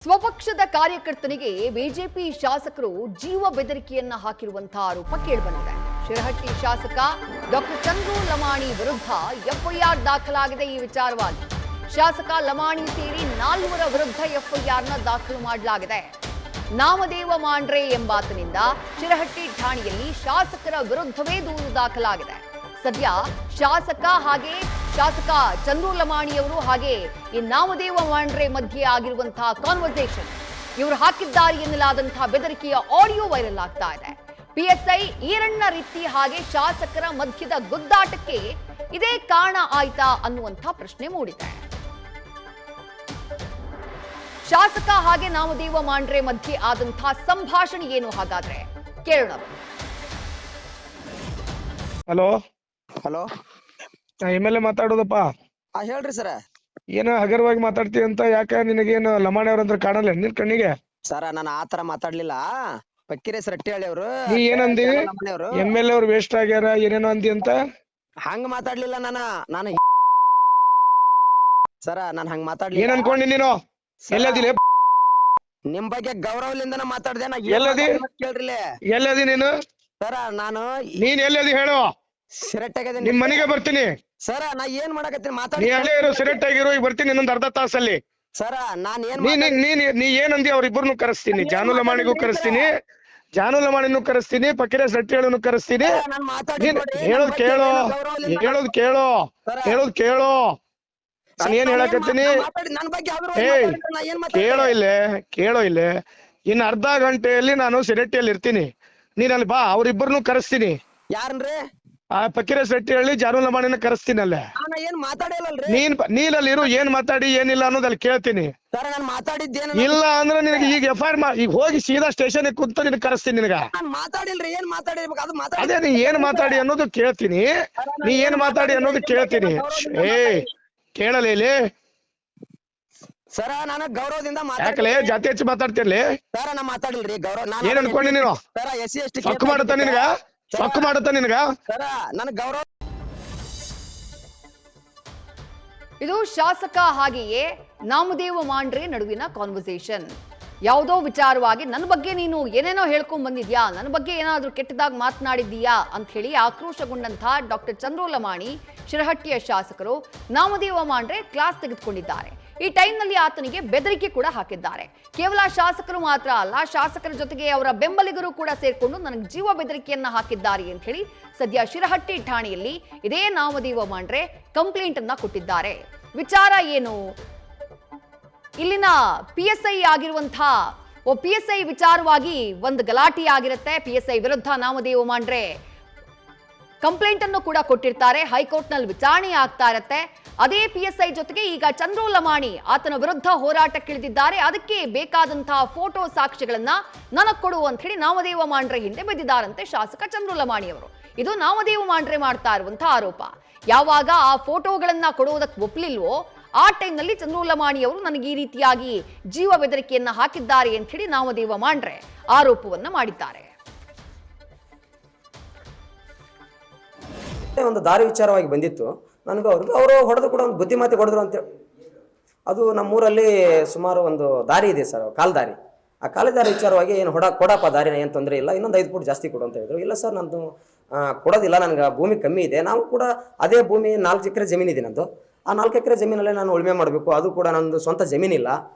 ಸ್ವಪಕ್ಷದ ಕಾರ್ಯಕರ್ತನಿಗೆ BJP ಶಾಸಕರು ಜೀವ ಬೆದರಿಕೆಯನ್ನ ಹಾಕಿರುವಂತಹ ಆರೋಪ ಕೇಳಿಬಂದಿದೆ. ಶಿರಹಟ್ಟಿ ಶಾಸಕ ಡಾಕ್ಟರ್ ಚಂದ್ರು ಲಮಾಣಿ ವಿರುದ್ಧ ಎಫ್ಐಆರ್ ದಾಖಲಾಗಿದೆ. ಈ ವಿಚಾರವಾಗಿ ಶಾಸಕ ಲಮಾಣಿ ಸೇರಿ 4 ವಿರುದ್ಧ ಎಫ್ಐಆರ್ನ ದಾಖಲು ಮಾಡಲಾಗಿದೆ. ನಾಮದೇವ ಮಾಂಡ್ರೆ ಎಂಬಾತನಿಂದ ಶಿರಹಟ್ಟಿ ಠಾಣೆಯಲ್ಲಿ ಶಾಸಕರ ವಿರುದ್ಧವೇ ದೂರು ದಾಖಲಾಗಿದೆ. ಸದ್ಯ ಶಾಸಕ ಚಂದ್ರು ಲಮಾಣಿಯವರು ಹಾಗೆ ಈ ನಾಮದೇವ ಮಾಂಡ್ರೆ ಮಧ್ಯೆ ಆಗಿರುವಂತಹ ಕಾನ್ವರ್ಸೇಷನ್, ಇವರು ಹಾಕಿದ್ದಾರೆ ಎನ್ನಲಾದಂತಹ ಬೆದರಿಕೆಯ ಆಡಿಯೋ ವೈರಲ್ ಆಗ್ತಾ ಇದೆ. ಪಿಎಸ್ಐ ಈರಣ್ಣ ರೀತಿ ಹಾಗೆ ಶಾಸಕರ ಮಧ್ಯದ ಗುದ್ದಾಟಕ್ಕೆ ಇದೇ ಕಾರಣ ಆಯ್ತಾ ಅನ್ನುವಂಥ ಪ್ರಶ್ನೆ ಮೂಡಿದೆ. ಶಾಸಕ ಹಾಗೆ ನಾಮದೇವ ಮಾಂಡ್ರೆ ಮಧ್ಯೆ ಆದಂತಹ ಸಂಭಾಷಣೆ ಏನು ಹಾಗಾದ್ರೆ ಕೇಳೋಣ. ಹಲೋ ಹಲೋ ಎಮ್.ಎಲ್.ಎ ಮಾತಾಡೋದಪ್ಪ. ಹೇಳ್ರಿ ಸರ. ಏನೋ ಹಗರವಾಗಿ ಮಾತಾಡ್ತೀವಿ ಅಂತ ಯಾಕೆ ನಿನಗೇನು ಲಮಾಣಿ ಅವ್ರಂದ್ರೆ ಕಾಣಲ್ಲ ನಿನ್ ಕಣ್ಣಿಗೆ? ಸರ ನಾನು ಆತರ ಮಾತಾಡ್ಲಿಲ್ಲ. ಪಕ್ಕಿರೇಸ್ ರಟ್ಟಿಹಳ್ಳಿ ಅವರು ನೀ ಏನಂದಿ? ಎಮ್.ಎಲ್.ಎ ಅವ್ರು ವೇಸ್ಟ್ ಆಗ್ಯಾರ ಏನೇನೋ ಅಂದಿ ಅಂತ. ಹಂಗ ಮಾತಾಡ್ಲಿಲ್ಲ ನಾನು ಸರ, ನಾನ್ ಹಂಗ ಮಾತಾಡ್ಲಿಲ್ಲ. ಏನ್ ಅನ್ಕೊಂಡಿ ನೀನು? ಎಲ್ಲದಿಲ್ಲ ನಿಮ್ ಬಗ್ಗೆ ಗೌರವಲಿಂದನ ಮಾತಾಡ್ದೆ. ಎಲ್ಲದಿ? ಕೇಳ್ರಿಲೆ ಎಲ್ಲದಿ ನೀನು? ಸರ ನೀನ್ ಎಲ್ಲದಿ ಹೇಳು. ಸಿರಟ್ಟಾಗದೆ ನಿಮ್ ಮನೆಗೆ ಬರ್ತೀನಿ ಸರ. ನಾ ಏನ್ ಮಾಡಕತ್ತೀನಿ ನೀ ಮಾತಾಡಿ. ಅಲ್ಲೇ ಇರೋ ಸಿರೆಟ್ ಆಗಿರೋ, ಈಗ ಬರ್ತೀನಿ ಇನ್ನೊಂದ್ ಅರ್ಧ ತಾಸಲ್ಲಿ. ಸರ ನಾನ್ ಏನ್ ನೀ ಏನಂದಿ ಅವ್ರಿಬ್ಬರನ್ನು ಕರೆಸ್ತೀನಿ. ಜಾನು ಲಮಾಣಿಗೂ ಕರೆಸ್ತೀನಿ, ಜಾನು ಲಮಾಣಿನೂ ಕರೆಸ್ತೀನಿ, ಪಕ್ಕಿರೇಸ್ ರಟ್ಟಿಹಳ್ಳಿನೂ ಕರೆಸ್ತೀನಿ. ಹೇಳೋದ್ ಕೇಳೋ. ನಾನು ಏನ್ ಹೇಳಕತ್ತೀನಿ? ಕೇಳೋ ಇಲ್ಲೇ ಇನ್ನು ಅರ್ಧ ಗಂಟೆಯಲ್ಲಿ ನಾನು ಸಿರಟ್ಟಿಯಲ್ಲಿ ಇರ್ತೀನಿ. ನೀನ್ ಅಲ್ಲಿ ಬಾ, ಅವ್ರಿಬ್ಬರನ್ನು ಕರೆಸ್ತೀನಿ. ಯಾರನ್ರಿ? ಆ ಪಕ್ಕಿರೇಸ್ ರಟ್ಟಿಹಳ್ಳಿ ಜಾನು ಲಮಾಣಿನ ಕರೆಸ್ತೀನಿ ಅಲ್ಲೇ. ಏನ್ ಮಾತಾಡಿಲ್ಲಲ್ರಿ? ನೀನಲ್ಲಿ ಇರು, ಏನ್ ಮಾತಾಡಿ ಏನಿಲ್ಲ ಅನ್ನೋದಲ್ಲಿ ಕೇಳ್ತೀನಿ. ಸರ ನಾನ್ ಮಾತಾಡಿದ್ದೇನು ಇಲ್ಲ ಅಂದ್ರೆ ನಿನಗೆ ಈಗ ಎಫ್ಐಆರ್ ಈಗ ಹೋಗಿ ಸೀದಾ ಸ್ಟೇಷನ್ ಕುಂತು ನಿನಗೆ ಕರೆಸ್ತೀನಿ. ನಿನಗ ಮಾತಾಡಿಲ್ರಿ. ಏನ್ ಮಾತಾಡಿರ್ಬೇಕು ಅದು ಅದೇ ನೀ ಏನ್ ಮಾತಾಡಿ ಅನ್ನೋದು ಕೇಳ್ತೀನಿ. ನೀ ಏನ್ ಮಾತಾಡಿ ಅನ್ನೋದು ಕೇಳ್ತೀನಿ. ಕೇಳಲೇ ಇಲ್ಲಿ ಸರ. ನಾನು ಗೌರವದಿಂದ ಯಾಕಲೇ ಜಾತಿ ಹೆಚ್ಚು ಮಾತಾಡ್ತಿರ್ಲಿ? ಸರ ನಾ ಮಾತಾಡಿಲ್ರಿ. ಗೌರವ ಏನ್ ಅನ್ಕೊಂಡಿ ನೀನು? ಸರ SC ST ಸೊಕ್ಕು ಮಾಡುತ್ತಾ ನಿನಗ? ಸೊಕ್ಕು ಮಾಡುತ್ತಾ ನಿನಗ? ಸರ ನನ್ ಗೌರವ. ಇದು ಶಾಸಕ ಹಾಗೆಯೇ ನಾಮದೇವ ಮಾಂಡ್ರೆ ನಡುವಿನ ಕಾನ್ವರ್ಸೇಷನ್. ಯಾವುದೋ ವಿಚಾರವಾಗಿ ನನ್ನ ಬಗ್ಗೆ ನೀನು ಏನೇನೋ ಹೇಳ್ಕೊಂಡ್ ಬಂದಿದ್ಯಾ, ನನ್ನ ಬಗ್ಗೆ ಏನಾದ್ರೂ ಕೆಟ್ಟದಾಗಿ ಮಾತನಾಡಿದ್ದೀಯಾ ಅಂತ ಹೇಳಿ ಆಕ್ರೋಶಗೊಂಡಂತಹ ಡಾಕ್ಟರ್ ಚಂದ್ರು ಲಮಾಣಿ ಶಿರಹಟ್ಟಿಯ ಶಾಸಕರು ನಾಮದೇವ ಮಾಂಡ್ರೆ ಕ್ಲಾಸ್ ತೆಗೆದುಕೊಂಡಿದ್ದಾರೆ. ಈ ಟೈಮ್ನಲ್ಲಿ ಆತನಿಗೆ ಬೆದರಿಕೆ ಕೂಡ ಹಾಕಿದ್ದಾರೆ. ಕೇವಲ ಶಾಸಕರು ಮಾತ್ರ ಅಲ್ಲ, ಶಾಸಕರ ಜೊತೆಗೆ ಅವರ ಬೆಂಬಲಿಗರು ಕೂಡ ಸೇರ್ಕೊಂಡು ನನಗೆ ಜೀವ ಬೆದರಿಕೆಯನ್ನ ಹಾಕಿದ್ದಾರೆ ಅಂತ ಹೇಳಿ ಸದ್ಯ ಶಿರಹಟ್ಟಿ ಠಾಣೆಯಲ್ಲಿ ಇದೇ ನಾಮದೇವ ಮಾಂಡ್ರೆ ಕಂಪ್ಲೇಂಟ್ ಅನ್ನ ಕೊಟ್ಟಿದ್ದಾರೆ. ವಿಚಾರ ಏನು? ಇಲ್ಲಿನ PSI ಆಗಿರುವಂತಹ PSI ವಿಚಾರವಾಗಿ ಒಂದು ಗಲಾಟೆ ಆಗಿರುತ್ತೆ. PSI ವಿರುದ್ಧ ನಾಮದೇವ ಮಾಂಡ್ರೆ ಕಂಪ್ಲೇಂಟ್ ಅನ್ನು ಕೂಡ ಕೊಟ್ಟಿರ್ತಾರೆ. ಹೈಕೋರ್ಟ್ ನಲ್ಲಿ ವಿಚಾರಣೆ ಆಗ್ತಾ ಇರುತ್ತೆ. ಅದೇ PSI ಜೊತೆಗೆ ಈಗ ಚಂದ್ರು ಲಮಾಣಿ ಆತನ ವಿರುದ್ಧ ಹೋರಾಟಕ್ಕಿಳಿದಿದ್ದಾರೆ. ಅದಕ್ಕೆ ಬೇಕಾದಂತಹ ಫೋಟೋ ಸಾಕ್ಷ್ಯಗಳನ್ನ ನನಗ್ ಕೊಡು ಅಂತ ಹೇಳಿ ನಾಮದೇವ ಮಾಂಡ್ರೆ ಹಿಂದೆ ಬಿದ್ದಿದ್ದಾರಂತೆ ಶಾಸಕ ಚಂದ್ರು ಲಮಾಣಿ ಅವರು. ಇದು ನಾಮದೇವ ಮಾಂಡ್ರೆ ಮಾಡ್ತಾ ಇರುವಂತಹ ಆರೋಪ. ಯಾವಾಗ ಆ ಫೋಟೋಗಳನ್ನ ಕೊಡುವುದಕ್ಕೆ ಒಪ್ಪಲಿಲ್ವೋ ಆ ಟೈಮ್ನಲ್ಲಿ ಚಂದ್ರು ಲಮಾಣಿ ಅವರು ನನಗೆ ಈ ರೀತಿಯಾಗಿ ಜೀವ ಬೆದರಿಕೆಯನ್ನ ಹಾಕಿದ್ದಾರೆ ಅಂತ ಹೇಳಿ ನಾಮದೇವ ಮಾಂಡ್ರೆ ಆರೋಪವನ್ನ ಮಾಡಿದ್ದಾರೆ. ಒಂದು ದಾರಿ ವಿಚಾರವಾಗಿ ಬಂದಿತ್ತು ನನಗೂ ಅವ್ರಿಗೆ. ಅವರು ಹೊಡೆದು ಕೂಡ ಒಂದು ಬುದ್ಧಿಮಾತಿ ಹೊಡೆದ್ರು ಅಂತೇಳಿ. ಅದು ನಮ್ಮೂರಲ್ಲಿ ಸುಮಾರು ಒಂದು ದಾರಿ ಇದೆ ಸರ್, ಕಾಲ್ದಾರಿ. ಆ ಕಾಲದಾರಿ ವಿಚಾರವಾಗಿ ಏನು ಕೊಡಪ್ಪ ದಾರಿನ, ಏನು ತೊಂದರೆ ಇಲ್ಲ, ಇನ್ನೊಂದು 5 ಫುಟ್ ಜಾಸ್ತಿ ಕೊಡು ಅಂತ ಹೇಳಿದ್ರು. ಇಲ್ಲ ಸರ್ ನಂದು ಕೊಡೋದಿಲ್ಲ, ನನಗೆ ಭೂಮಿ ಕಮ್ಮಿ ಇದೆ. ನಾವು ಕೂಡ ಅದೇ ಭೂಮಿ 4 ಎಕರೆ ಜಮೀನಿದೆ ನಂದು. ಆ 4 ಎಕರೆ ಜಮೀನಲ್ಲೇ ನಾನು ಉಳುಮೆ ಮಾಡಬೇಕು. ಅದು ಕೂಡ ನಂದು ಸ್ವಂತ ಜಮೀನಿಲ್ಲ.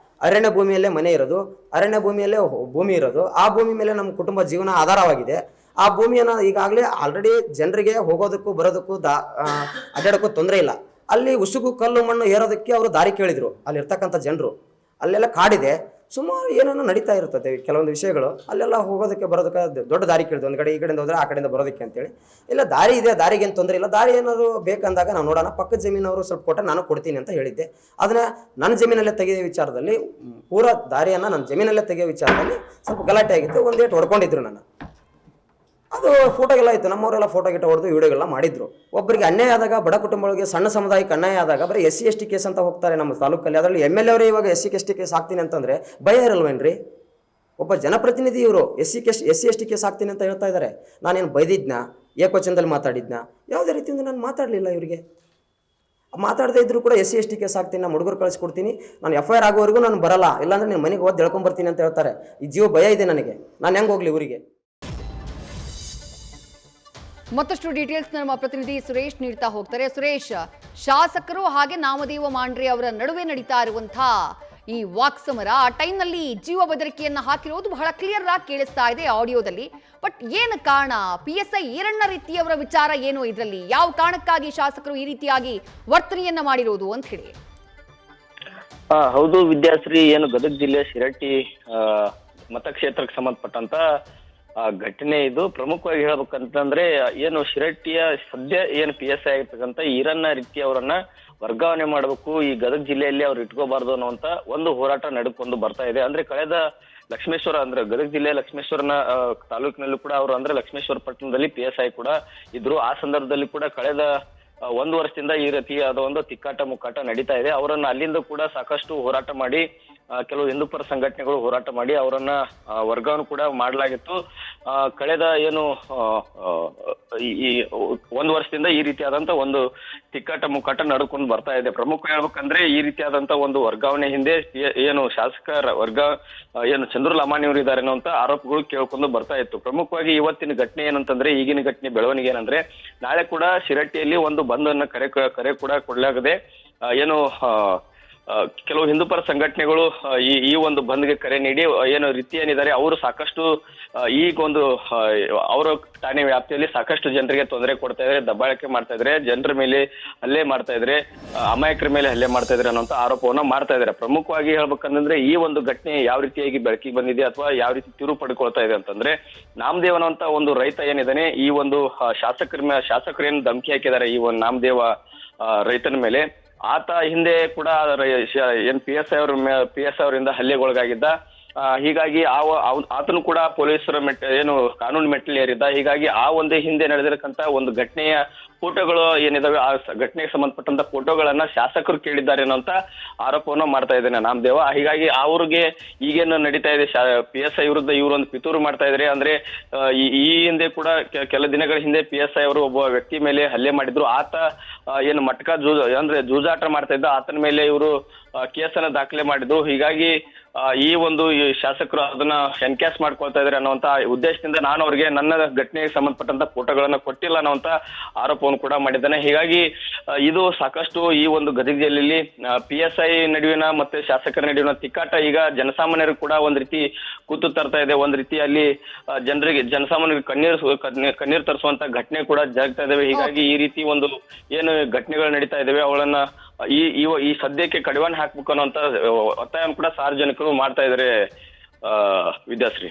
ಅರಣ್ಯ ಭೂಮಿಯಲ್ಲೇ ಮನೆ ಇರೋದು, ಅರಣ್ಯ ಭೂಮಿಯಲ್ಲೇ ಭೂಮಿ ಇರೋದು. ಆ ಭೂಮಿ ಮೇಲೆ ನಮ್ಮ ಕುಟುಂಬ ಜೀವನ ಆಧಾರವಾಗಿದೆ. ಆ ಭೂಮಿಯನ್ನು ಈಗಾಗಲೇ ಆಲ್ರೆಡಿ ಜನರಿಗೆ ಹೋಗೋದಕ್ಕೂ ಬರೋದಕ್ಕೂ ಅಡ್ಡಾಡೋಕ್ಕೂ ತೊಂದರೆ ಇಲ್ಲ. ಅಲ್ಲಿ ಉಸುಕು ಕಲ್ಲು ಮಣ್ಣು ಏರೋದಕ್ಕೆ ಅವರು ದಾರಿ ಕೇಳಿದ್ರು ಅಲ್ಲಿ ಇರ್ತಕ್ಕಂಥ ಜನರು. ಅಲ್ಲೆಲ್ಲ ಕಾಡಿದೆ, ಸುಮಾರು ಏನೇನೋ ನಡೀತಾ ಇರ್ತದೆ ಕೆಲವೊಂದು ವಿಷಯಗಳು. ಅಲ್ಲೆಲ್ಲ ಹೋಗೋದಕ್ಕೆ ಬರೋದಕ್ಕೆ ದೊಡ್ಡ ದಾರಿ ಕೇಳಿದ್ರು. ಒಂದು ಕಡೆ ಈ ಕಡೆಯಿಂದ ಹೋದ್ರೆ ಆ ಕಡೆಯಿಂದ ಬರೋದಕ್ಕೆ ಅಂತೇಳಿ. ಇಲ್ಲ ದಾರಿ ಇದೆ, ದಾರಿಗೆ ಏನು ತೊಂದರೆ ಇಲ್ಲ, ದಾರಿ ಏನಾದ್ರು ಬೇಕಂದಾಗ ನಾವು ನೋಡೋಣ, ಪಕ್ಕದ ಜಮೀನವರು ಸ್ವಲ್ಪ ಕೊಟ್ಟರೆ ನಾನು ಕೊಡ್ತೀನಿ ಅಂತ ಹೇಳಿದ್ದೆ. ಅದನ್ನ ನನ್ನ ಜಮೀನಲ್ಲೇ ತೆಗೆಯೋ ವಿಚಾರದಲ್ಲಿ, ಪೂರಾ ದಾರಿಯನ್ನು ನನ್ನ ಜಮೀನಲ್ಲೇ ತೆಗೆಯೋ ವಿಚಾರದಲ್ಲಿ ಸ್ವಲ್ಪ ಗಲಾಟೆ ಆಗಿತ್ತು. ಒಂದೇಟು ಹೊಡ್ಕೊಂಡಿದ್ರು ನನ್ನ. ಅದು ಫೋಟೋಗೆಲ್ಲ ಇತ್ತು, ನಮ್ಮವರೆಲ್ಲ ಫೋಟೋ ಗಿಟ ಹೊಡೆದು ವಿಡಿಯೋಗೆಲ್ಲ ಮಾಡಿದ್ರು. ಒಬ್ಬರಿಗೆ ಅನ್ಯಾಯ ಆದಾಗ, ಬಡ ಕುಟುಂಬಗಳಿಗೆ, ಸಣ್ಣ ಸಮುದಾಯಕ್ಕೆ ಅನ್ಯಾಯ ಆದಾಗ ಬರೀ SC ST ಕೇಸ್ ಅಂತ ಹೋಗ್ತಾರೆ ನಮ್ಮ ತಾಲೂಕಲ್ಲಿ. ಅದರಲ್ಲಿ MLA ಅವರೇ ಇವಾಗ SC ST ಕೇಸ್ ಹಾಕ್ತೀನಿ ಅಂತಂದ್ರೆ ಭಯ ಇರಲ್ವೇನ್ರಿ? ಒಬ್ಬ ಜನಪ್ರತಿನಿಧಿ ಇವರು SC ST ಕೇಸ್ ಹಾಕ್ತೀನಿ ಅಂತ ಹೇಳ್ತಾ ಇದ್ದಾರೆ. ನಾನೇನು ಬೈದಿದ್ನಾ? ಏಕವಚನದಲ್ಲಿ ಮಾತಾಡಿದ್ನಾ? ಯಾವುದೇ ರೀತಿಯಿಂದ ನಾನು ಮಾತಾಡಲಿಲ್ಲ ಇವರಿಗೆ. ಮಾತಾಡದೇ ಇದ್ರು ಕೂಡ SC ST ಕೇಸ್ ಹಾಕ್ತೀನಿ, ನಾನು ಹುಡುಗರು ಕಳಿಸ್ಕೊಡ್ತೀನಿ, ನಾನು FIR ಆಗೋವರೆಗೂ ನಾನು ಬರಲ್ಲ, ಇಲ್ಲಾಂದ್ರೆ ನೀನು ಮನೆಗೆ ಹೋಗಿ ಎಳ್ಕೊಂಬರ್ತೀನಿ ಅಂತ ಹೇಳ್ತಾರೆ. ಈ ಜೀವ ಭಯ ಇದೆ ನನಗೆ, ನಾನು ಹೆಂಗೆ ಹೋಗ್ಲಿ ಊರಿಗೆ? ಮತ್ತಷ್ಟು ಡೀಟೇಲ್ಸ್ ನಮ್ಮ ಪ್ರತಿನಿಧಿ ಸುರೇಶ್ ನೀಡ್ತಾ ಹೋಗ್ತಾರೆ. ಸುರೇಶ್, ಶಾಸಕರು ಹಾಗೆ ನಾಮದೇವ ಮಾಂಡ್ರೆ ಅವರ ನಡುವೆ ನಡೀತಾ ಇರುವಂತಹ ಈ ವಾಕ್ಸಮರ, ಆ ಟೈಮ್ನಲ್ಲಿ ಜೀವ ಬೆದರಿಕೆಯನ್ನ ಹಾಕಿರೋದು ಬಹಳ ಕ್ಲಿಯರ್ ಆಗಿ ಕೇಳಿಸ್ತಾ ಇದೆ ಆಡಿಯೋದಲ್ಲಿ. ಬಟ್ ಏನು ಕಾರಣ? PSI ಈರಣ್ಣ ರೀತಿಯವರ ವಿಚಾರ ಏನು ಇದರಲ್ಲಿ? ಯಾವ ಕಾರಣಕ್ಕಾಗಿ ಶಾಸಕರು ಈ ರೀತಿಯಾಗಿ ವರ್ತನೆಯನ್ನ ಮಾಡಿರೋದು ಅಂತ ಹೇಳಿ? ಹೌದು ವಿದ್ಯಾಶ್ರೀ, ಏನು ಗದಗ ಜಿಲ್ಲೆ ಶಿರಟ್ಟಿ ಮತಕ್ಷೇತ್ರಕ್ಕೆ ಸಂಬಂಧಪಟ್ಟಂತ ಘಟನೆ ಇದು. ಪ್ರಮುಖವಾಗಿ ಹೇಳ್ಬೇಕಂತಂದ್ರೆ ಏನು ಶಿರಟ್ಟಿಯ ಸದ್ಯ ಏನು PSI ಆಗಿರ್ತಕ್ಕಂಥ ಈರಣ್ಣ ರೀತಿ ಅವರನ್ನ ವರ್ಗಾವಣೆ ಮಾಡಬೇಕು, ಈ ಗದಗ ಜಿಲ್ಲೆಯಲ್ಲಿ ಅವ್ರು ಇಟ್ಕೋಬಾರ್ದು ಅನ್ನುವಂತ ಒಂದು ಹೋರಾಟ ನಡ್ಕೊಂಡು ಬರ್ತಾ ಇದೆ. ಅಂದ್ರೆ ಕಳೆದ ಲಕ್ಷ್ಮೇಶ್ವರ ಅಂದ್ರೆ ಗದಗ ಜಿಲ್ಲೆ ಲಕ್ಷ್ಮೇಶ್ವರನ ತಾಲೂಕಿನಲ್ಲೂ ಕೂಡ ಅವರು ಅಂದ್ರೆ ಲಕ್ಷ್ಮೇಶ್ವರ ಪಟ್ಟಣದಲ್ಲಿ PSI ಕೂಡ ಇದ್ರು. ಆ ಸಂದರ್ಭದಲ್ಲಿ ಕೂಡ ಕಳೆದ 1 ವರ್ಷದಿಂದ ಈ ರೀತಿಯಾದ ಒಂದು ತಿಕ್ಕಾಟ ಮುಕ್ಕಾಟ ನಡೀತಾ ಇದೆ. ಅವರನ್ನ ಅಲ್ಲಿಂದ ಕೂಡ ಸಾಕಷ್ಟು ಹೋರಾಟ ಮಾಡಿ ಕೆಲವು ಹಿಂದೂಪರ ಸಂಘಟನೆಗಳು ಹೋರಾಟ ಮಾಡಿ ಅವರನ್ನ ವರ್ಗಾವಣೆ ಕೂಡ ಮಾಡಲಾಗಿತ್ತು. ಕಳೆದ ಏನು ಈ 1 ವರ್ಷದಿಂದ ಈ ರೀತಿಯಾದಂತ ಒಂದು ತಿಕ್ಕಾಟ ಮುಕ್ಕಾಟ ನಡ್ಕೊಂಡು ಬರ್ತಾ ಇದೆ. ಪ್ರಮುಖ ಹೇಳ್ಬೇಕಂದ್ರೆ ಈ ರೀತಿಯಾದಂತ ಒಂದು ವರ್ಗಾವಣೆ ಹಿಂದೆ ಏನು ಶಾಸಕರ ಏನು ಚಂದ್ರು ಲಮಾಣಿಯವರು ಇದ್ದಾರೆ ಅನ್ನುವಂತ ಆರೋಪಗಳು ಕೇಳ್ಕೊಂಡು ಬರ್ತಾ ಇತ್ತು. ಪ್ರಮುಖವಾಗಿ ಇವತ್ತಿನ ಘಟನೆ ಏನಂತಂದ್ರೆ, ಈಗಿನ ಘಟನೆ ಬೆಳವಣಿಗೆ ಏನಂದ್ರೆ, ನಾಳೆ ಕೂಡ ಶಿರಟ್ಟಿಯಲ್ಲಿ ಒಂದು ಬಂದ್ ಅನ್ನ ಕರೆ ಕೂಡ ಕೊಡಲಾಗಿದೆ. ಏನು ಕೆಲವು ಹಿಂದೂಪರ ಸಂಘಟನೆಗಳು ಈ ಒಂದು ಬಂದ್ಗೆ ಕರೆ ನೀಡಿ ಏನು ರೀತಿ ಏನಿದ್ದಾರೆ ಅವರು ಸಾಕಷ್ಟು ಈಗ ಒಂದು ಅವರ ಠಾಣೆ ವ್ಯಾಪ್ತಿಯಲ್ಲಿ ಸಾಕಷ್ಟು ಜನರಿಗೆ ತೊಂದರೆ ಕೊಡ್ತಾ ಇದ್ದಾರೆ, ದಬ್ಬಾಳಿಕೆ ಮಾಡ್ತಾ ಇದ್ದಾರೆ, ಜನರ ಮೇಲೆ ಹಲ್ಲೆ ಮಾಡ್ತಾ ಇದ್ದಾರೆ, ಅಮಾಯಕರ ಮೇಲೆ ಹಲ್ಲೆ ಮಾಡ್ತಾ ಇದ್ದಾರೆ ಅನ್ನೋಂಥ ಆರೋಪವನ್ನ ಮಾಡ್ತಾ ಇದ್ದಾರೆ. ಪ್ರಮುಖವಾಗಿ ಹೇಳ್ಬೇಕಂತಂದ್ರೆ ಈ ಒಂದು ಘಟನೆ ಯಾವ ರೀತಿಯಾಗಿ ಬೆಳಕಿಗೆ ಬಂದಿದೆ ಅಥವಾ ಯಾವ ರೀತಿ ತಿರುವು ಪಡ್ಕೊಳ್ತಾ ಇದೆ ಅಂತಂದ್ರೆ, ನಾಮದೇವ್ ಅನ್ನುವಂತ ಒಂದು ರೈತ ಏನಿದ್ದಾನೆ, ಈ ಒಂದು ಶಾಸಕರೇನು ಧಮಕಿ ಹಾಕಿದ್ದಾರೆ ಈ ಒಂದು ನಾಮದೇವ ರೈತನ ಮೇಲೆ, ಆತ ಹಿಂದೆ ಕೂಡ ಏನ್ PSI ಅವರಿಂದ ಹಲ್ಲೆಗೊಳಗಾಗಿದ್ದ. ಹೀಗಾಗಿ ಆತನು ಕೂಡ ಪೊಲೀಸರ ಏನು ಕಾನೂನು ಮೆಟ್ಟಿಲು ಏರಿದ್ದ. ಹೀಗಾಗಿ ಆ ಒಂದೇ ಹಿಂದೆ ನಡೆದಿರಕ್ಕಂತ ಒಂದು ಘಟನೆಯ ಫೋಟೋಗಳು ಏನಿದಾವೆ, ಆ ಘಟನೆಗೆ ಸಂಬಂಧಪಟ್ಟಂತ ಫೋಟೋಗಳನ್ನ ಶಾಸಕರು ಕೇಳಿದ್ದಾರೆ ಅನ್ನೋಂತ ಆರೋಪವನ್ನು ಮಾಡ್ತಾ ಇದ್ದೇನೆ ನಾಮದೇವ. ಹೀಗಾಗಿ ಅವ್ರಿಗೆ ಈಗೇನು ನಡೀತಾ ಇದೆ PSI ವಿರುದ್ಧ ಇವರೊಂದು ಪಿತೂರು ಮಾಡ್ತಾ ಇದ್ದಾರೆ. ಅಂದ್ರೆ ಈ ಹಿಂದೆ ಕೂಡ ಕೆಲ ದಿನಗಳ ಹಿಂದೆ PSI ಅವರು ಒಬ್ಬ ವ್ಯಕ್ತಿ ಮೇಲೆ ಹಲ್ಲೆ ಮಾಡಿದ್ರು. ಆತ ಏನು ಅಂದ್ರೆ ಜೂಜಾಟ ಮಾಡ್ತಾ ಇದ್ದ, ಆತನ ಮೇಲೆ ಇವರು ಕೇಸನ್ನ ದಾಖಲೆ ಮಾಡಿದ್ರು. ಹೀಗಾಗಿ ಈ ಒಂದು ಶಾಸಕರು ಅದನ್ನ ಎನ್ಕ್ಯಾಶ್ ಮಾಡ್ಕೊಳ್ತಾ ಇದ್ದಾರೆ ಅನ್ನುವಂತ ಉದ್ದೇಶದಿಂದ ನಾನು ಅವ್ರಿಗೆ ನನ್ನ ಘಟನೆಗೆ ಸಂಬಂಧಪಟ್ಟಂತ ಫೋಟೋಗಳನ್ನ ಕೊಟ್ಟಿಲ್ಲ ಅನ್ನುವಂತ ಆರೋಪವನ್ನು ಕೂಡ ಮಾಡಿದ್ದಾನೆ. ಹೀಗಾಗಿ ಇದು ಸಾಕಷ್ಟು ಈ ಒಂದು ಗದಗ ಜಿಲ್ಲೆಯಲ್ಲಿ PSI ನಡುವಿನ ಮತ್ತೆ ಶಾಸಕರ ನಡುವಿನ ತಿಕ್ಕಾಟ ಈಗ ಜನಸಾಮಾನ್ಯರು ಕೂಡ ಒಂದ್ ರೀತಿ ಕೂತು ತರ್ತಾ ಇದೆ. ಒಂದ್ ರೀತಿ ಅಲ್ಲಿ ಜನಸಾಮಾನ್ಯರಿಗೆ ಕಣ್ಣೀರು ತರಿಸುವಂತ ಘಟನೆ ಕೂಡ ಜರುಗ್ತಾ ಇದಾವೆ. ಹೀಗಾಗಿ ಈ ರೀತಿ ಒಂದು ಏನು ಘಟನೆಗಳು ನಡೀತಾ ಇದಾವೆ ಅವುಗಳನ್ನ ಈ ಸದ್ಯಕ್ಕೆ ಕಡಿವಾಣ ಹಾಕ್ಬೇಕು ಅನ್ನೋಂತ ಒತ್ತಾಯ ಕೂಡ ಸಾರ್ವಜನಿಕರು ಮಾಡ್ತಾ ಇದಾರೆ ವಿದ್ಯಾಶ್ರೀ.